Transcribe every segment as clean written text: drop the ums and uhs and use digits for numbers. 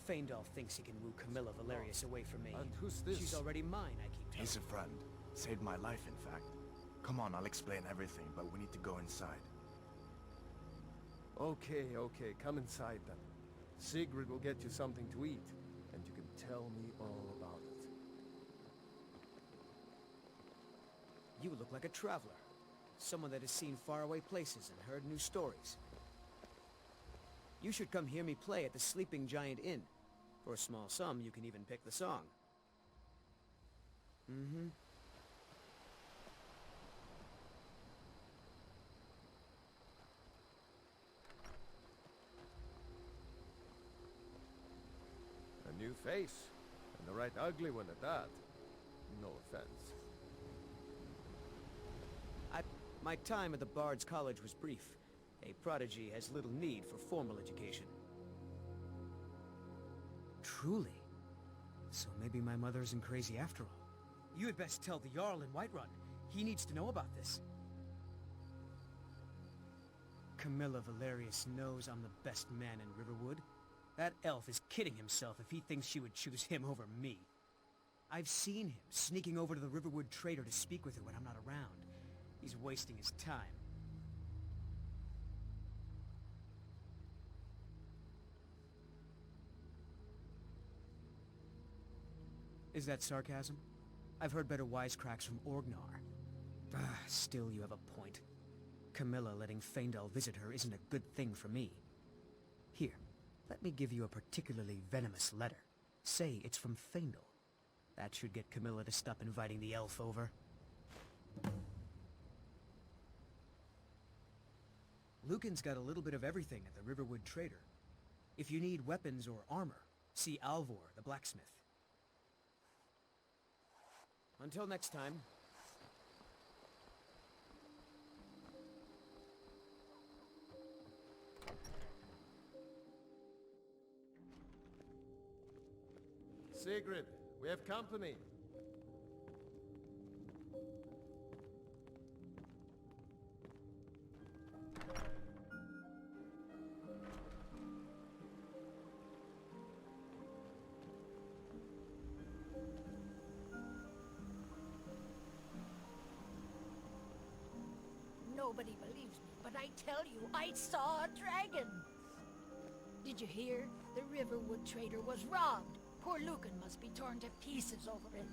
Faendal thinks he can woo Camilla Valerius away from me. And who's this? She's already mine, I keep telling He's a friend. Saved my life, in fact. Come on, I'll explain everything, but we need to go inside. Okay, come inside then. Sigrid will get you something to eat, and you can tell me all about it. You look like a traveler. Someone that has seen faraway places and heard new stories. You should come hear me play at the Sleeping Giant Inn. For a small sum, you can even pick the song. Mm-hmm. A new face, and a right ugly one at that. No offense. My time at the Bard's College was brief. A prodigy has little need for formal education. Truly? So maybe my mother isn't crazy after all. You had best tell the Jarl in Whiterun. He needs to know about this. Camilla Valerius knows I'm the best man in Riverwood. That elf is kidding himself if he thinks she would choose him over me. I've seen him sneaking over to the Riverwood trader to speak with her when I'm not around. He's wasting his time. Is that sarcasm? I've heard better wisecracks from Orgnar. Still you have a point. Camilla letting Faendal visit her isn't a good thing for me. Here, let me give you a particularly venomous letter. Say it's from Faendal. That should get Camilla to stop inviting the elf over. Lucan's got a little bit of everything at the Riverwood trader. If you need weapons or armor, see Alvor, the blacksmith. Until next time. Sigrid, we have company. Nobody believes me, but I tell you, I saw a dragon! Did you hear? The Riverwood trader was robbed. Poor Lucan must be torn to pieces over it.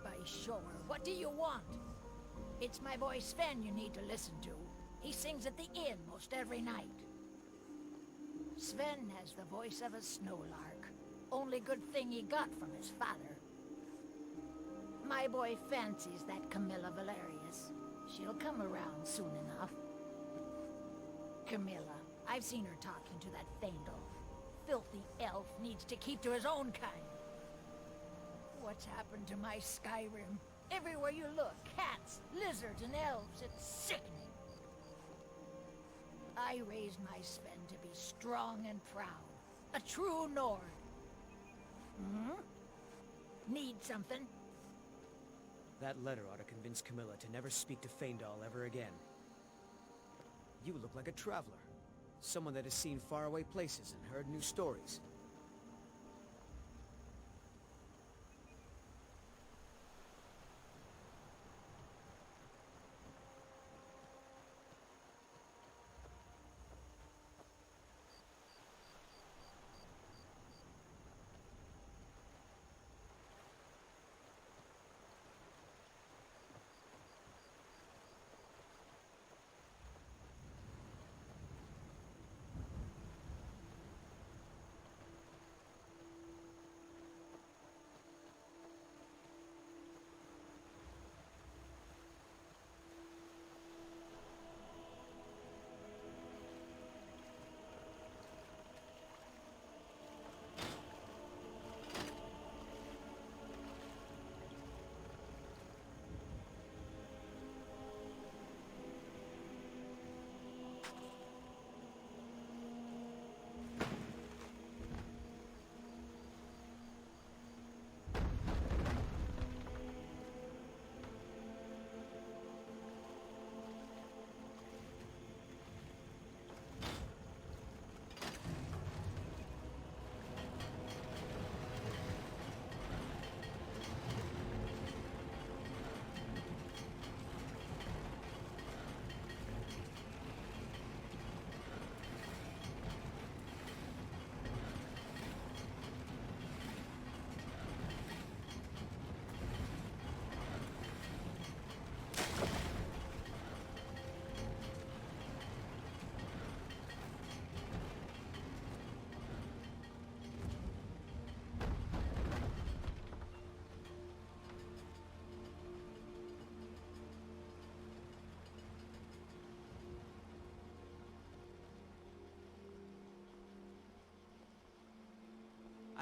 By sure, what do you want? It's my boy Sven you need to listen to. He sings at the inn most every night. Sven has the voice of a snowlark. Only good thing he got from his father. My boy fancies that Camilla Valerius. She'll come around soon enough. Camilla, I've seen her talking to that Faendal. Filthy elf needs to keep to his own kind. What's happened to my Skyrim? Everywhere you look, cats, lizards, and elves. It's sickening. I raised my Sven to be strong and proud. A true Nord. Need something? That letter ought to convince Camilla to never speak to Faendal ever again. You look like a traveler. Someone that has seen faraway places and heard new stories.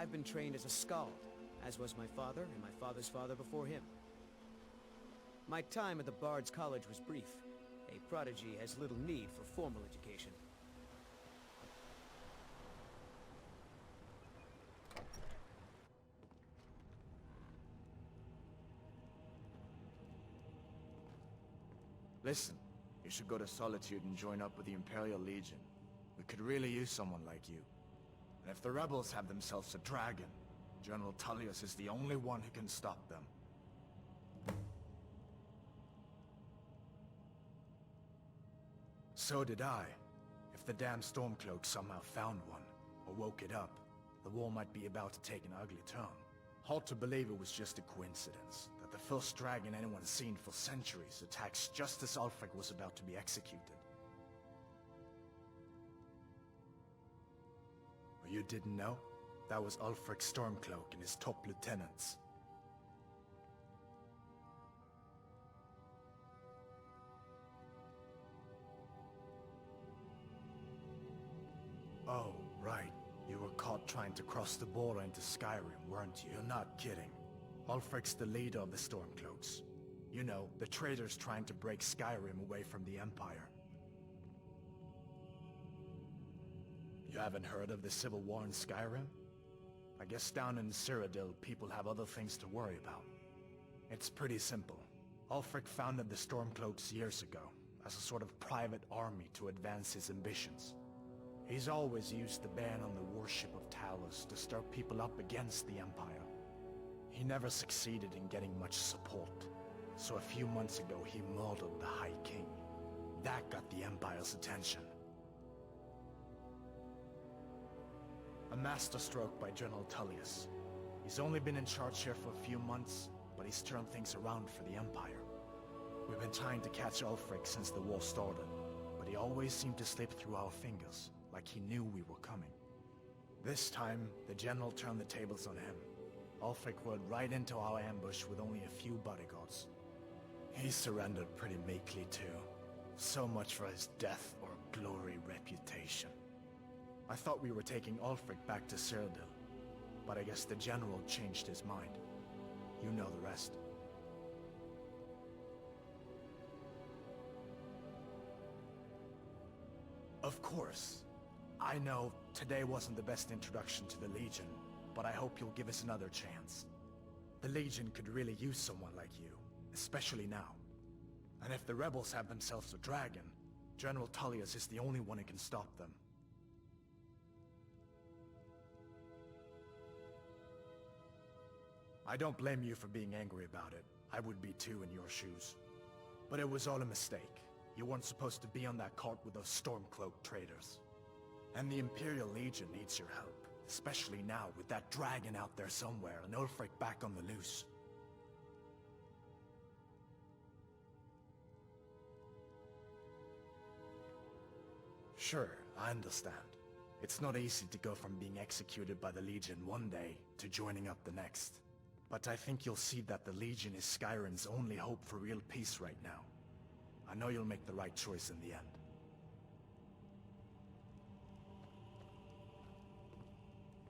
I've been trained as a skald, as was my father and my father's father before him. My time at the Bard's College was brief. A prodigy has little need for formal education. Listen, you should go to Solitude and join up with the Imperial Legion. We could really use someone like you. And if the rebels have themselves a dragon, General Tullius is the only one who can stop them. So did I. If the damn Stormcloak somehow found one, or woke it up, the war might be about to take an ugly turn. Hard to believe it was just a coincidence, that the first dragon anyone's seen for centuries attacks just as Ulfric was about to be executed. Or you didn't know? That was Ulfric's Stormcloak and his top lieutenants. Oh, right. You were caught trying to cross the border into Skyrim, weren't you? You're not kidding. Ulfric's the leader of the Stormcloaks. You know, the traitors trying to break Skyrim away from the Empire. You haven't heard of the civil war in Skyrim? I guess down in Cyrodiil, people have other things to worry about. It's pretty simple. Ulfric founded the Stormcloaks years ago, as a sort of private army to advance his ambitions. He's always used the ban on the worship of Talos to stir people up against the Empire. He never succeeded in getting much support, so a few months ago he murdered the High King. That got the Empire's attention. A masterstroke by General Tullius. He's only been in charge here for a few months, but he's turned things around for the Empire. We've been trying to catch Ulfric since the war started, but he always seemed to slip through our fingers, like he knew we were coming. This time, the General turned the tables on him. Ulfric rode right into our ambush with only a few bodyguards. He surrendered pretty meekly too. So much for his death or glory reputation. I thought we were taking Ulfric back to Cyrodiil, but I guess the General changed his mind. You know the rest. Of course. I know today wasn't the best introduction to the Legion, but I hope you'll give us another chance. The Legion could really use someone like you, especially now. And if the rebels have themselves a dragon, General Tullius is the only one who can stop them. I don't blame you for being angry about it. I would be too in your shoes. But it was all a mistake. You weren't supposed to be on that cart with those Stormcloak traitors. And the Imperial Legion needs your help, especially now with that dragon out there somewhere and Ulfric back on the loose. Sure, I understand. It's not easy to go from being executed by the Legion one day to joining up the next. But I think you'll see that the Legion is Skyrim's only hope for real peace right now. I know you'll make the right choice in the end.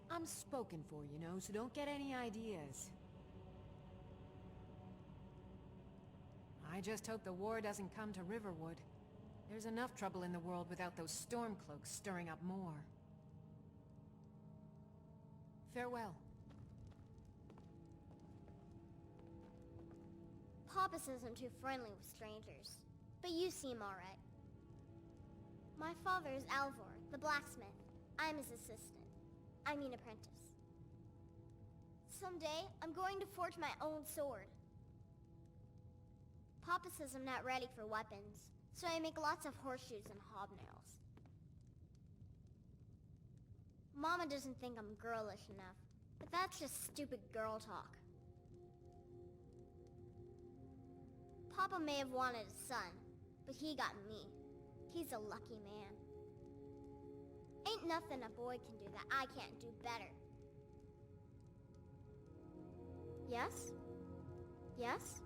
I'm spoken for, you know, so don't get any ideas. I just hope the war doesn't come to Riverwood. There's enough trouble in the world without those Stormcloaks stirring up more. Farewell. Papas isn't too friendly with strangers, but you seem alright. My father is Alvor, the blacksmith. I'm his assistant. I mean apprentice. Someday, I'm going to forge my own sword. Papa says I'm not ready for weapons, so I make lots of horseshoes and hobnails. Mama doesn't think I'm girlish enough, but that's just stupid girl talk. Papa may have wanted a son, but he got me. He's a lucky man. Ain't nothing a boy can do that I can't do better. Yes? Yes?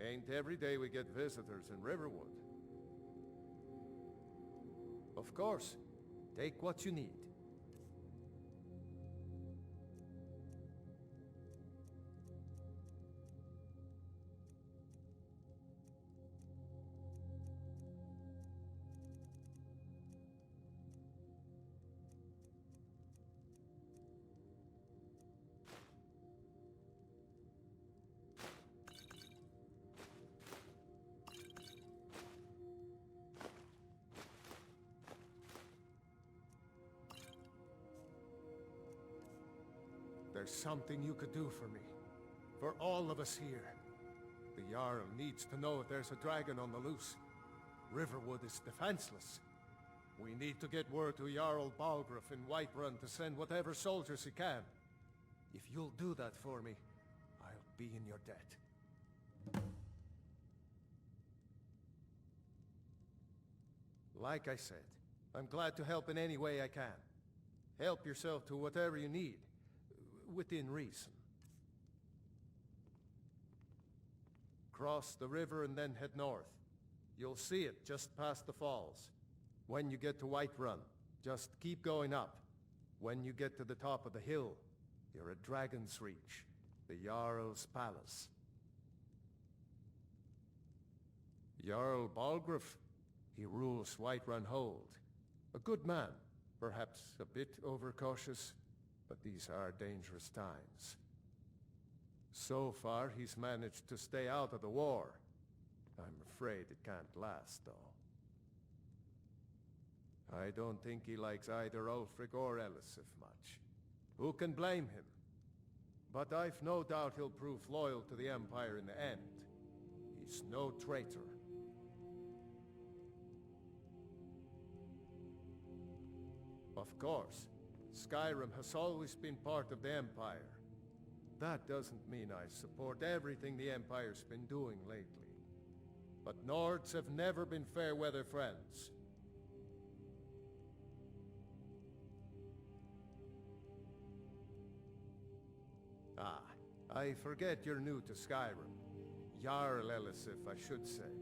Ain't every day we get visitors in Riverwood. Of course, take what you need. There's something you could do for me. For all of us here. The Jarl needs to know if there's a dragon on the loose. Riverwood is defenseless. We need to get word to Jarl Balgruuf in Whiterun to send whatever soldiers he can. If you'll do that for me, I'll be in your debt. Like I said, I'm glad to help in any way I can. Help yourself to whatever you need. Within reason. Cross the river and then head north. You'll see it just past the falls. When you get to Whiterun, just keep going up. When you get to the top of the hill, you're at Dragon's Reach, the Jarl's palace. Jarl Balgruuf, he rules Whiterun Hold. A good man, perhaps a bit overcautious, but these are dangerous times. So far, he's managed to stay out of the war. I'm afraid it can't last, though. I don't think he likes either Ulfric or Elisif much. Who can blame him? But I've no doubt he'll prove loyal to the Empire in the end. He's no traitor. Of course, Skyrim has always been part of the Empire. That doesn't mean I support everything the Empire's been doing lately. But Nords have never been fair-weather friends. Ah, I forget you're new to Skyrim. Jarl Elisif, I should say.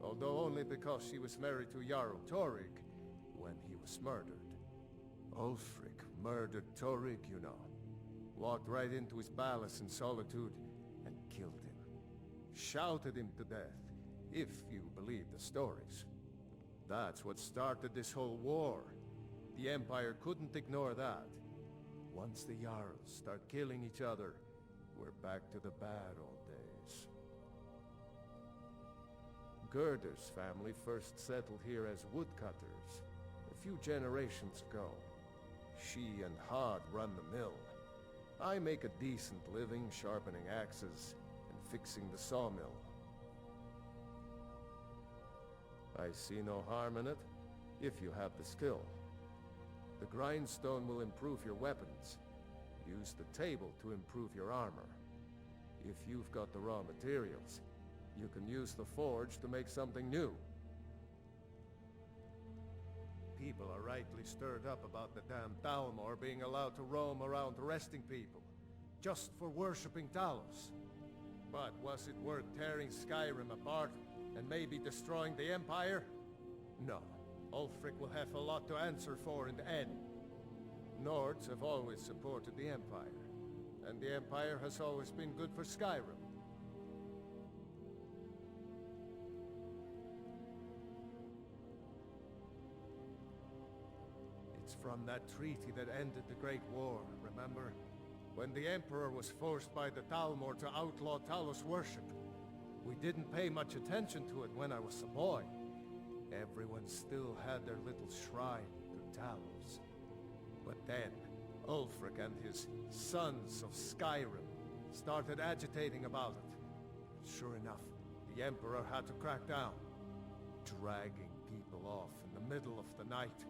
Although only because she was married to Jarl Torig when he was murdered. Ulfric murdered Torig, you know. Walked right into his palace in Solitude and killed him. Shouted him to death, if you believe the stories. That's what started this whole war. The Empire couldn't ignore that. Once the Jarls start killing each other, we're back to the bad old days. Gerder's family first settled here as woodcutters a few generations ago. She and Hod run the mill. I make a decent living sharpening axes and fixing the sawmill. I see no harm in it, if you have the skill. The grindstone will improve your weapons. Use the table to improve your armor. If you've got the raw materials, you can use the forge to make something new. People are rightly stirred up about the damn Thalmor being allowed to roam around arresting people, just for worshipping Talos. But was it worth tearing Skyrim apart and maybe destroying the Empire? No. Ulfric will have a lot to answer for in the end. Nords have always supported the Empire, and the Empire has always been good for Skyrim. It's from that treaty that ended the Great War, remember? When the Emperor was forced by the Thalmor to outlaw Talos worship. We didn't pay much attention to it when I was a boy. Everyone still had their little shrine to Talos. But then, Ulfric and his Sons of Skyrim started agitating about it. Sure enough, the Emperor had to crack down, dragging people off in the middle of the night.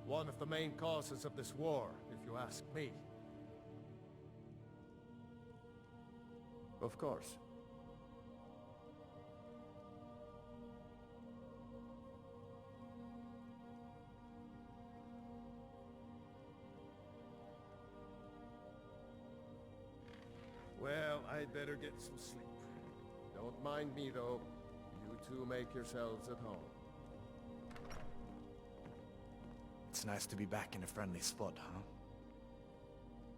One of the main causes of this war, if you ask me. Of course. Well, I'd better get some sleep. Don't Don't mind me, though. You two make yourselves at home. It's nice to be back in a friendly spot, huh?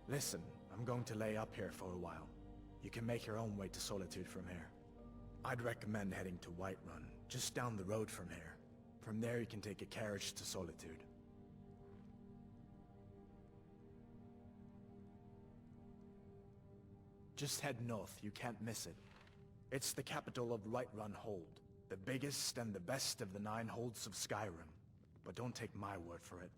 Listen, I'm going to lay up here for a while. You can make your own way to Solitude from here. I'd recommend heading to Whiterun, just down the road from here. From there you can take a carriage to Solitude. Just head north, you can't miss it. It's the capital of Whiterun Hold, the biggest and the best of the 9 holds of Skyrim. But don't take my word for it.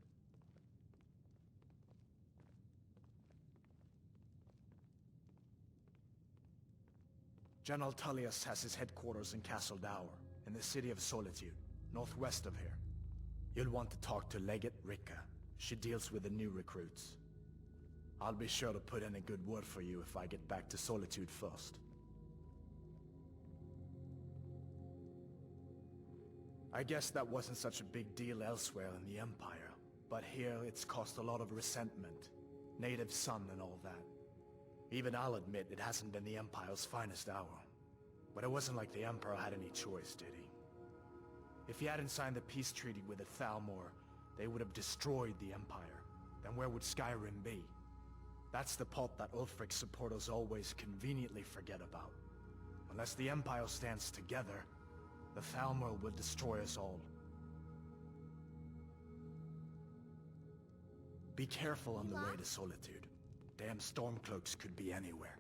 General Tullius has his headquarters in Castle Dower, in the city of Solitude, northwest of here. You'll want to talk to Legate Ricka. She deals with the new recruits. I'll be sure to put in a good word for you if I get back to Solitude first. I guess that wasn't such a big deal elsewhere in the Empire, but here it's caused a lot of resentment. Native son and all that. Even I'll admit it hasn't been the Empire's finest hour. But it wasn't like the Emperor had any choice, did he? If he hadn't signed the peace treaty with the Thalmor, they would have destroyed the Empire. Then where would Skyrim be? That's the part that Ulfric's supporters always conveniently forget about. Unless the Empire stands together, the Thalmor will destroy us all. Be careful on the way to Solitude. Damn Stormcloaks could be anywhere.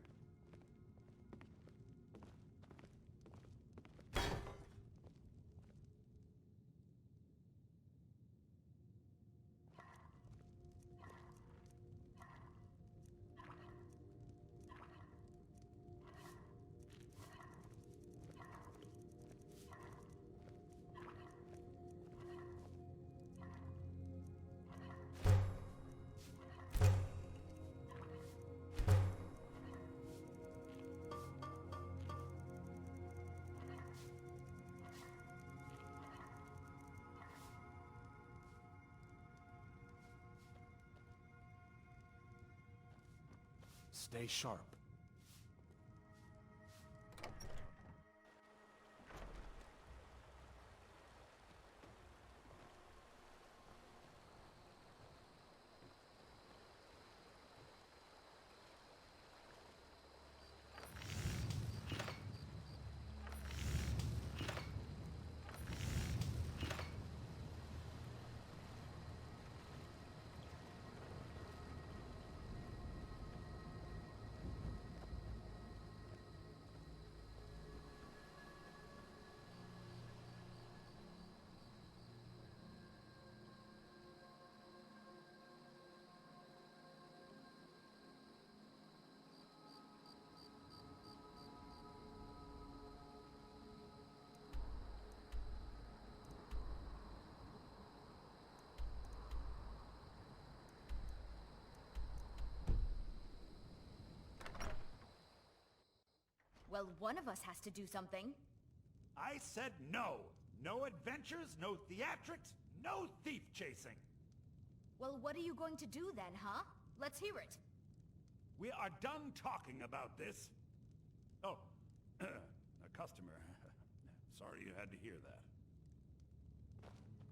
Stay sharp. Well, one of us has to do something. I said no. No adventures, no theatrics, no thief chasing. Well, what are you going to do then, huh? Let's hear it. We are done talking about this. Oh, a customer. Sorry you had to hear that.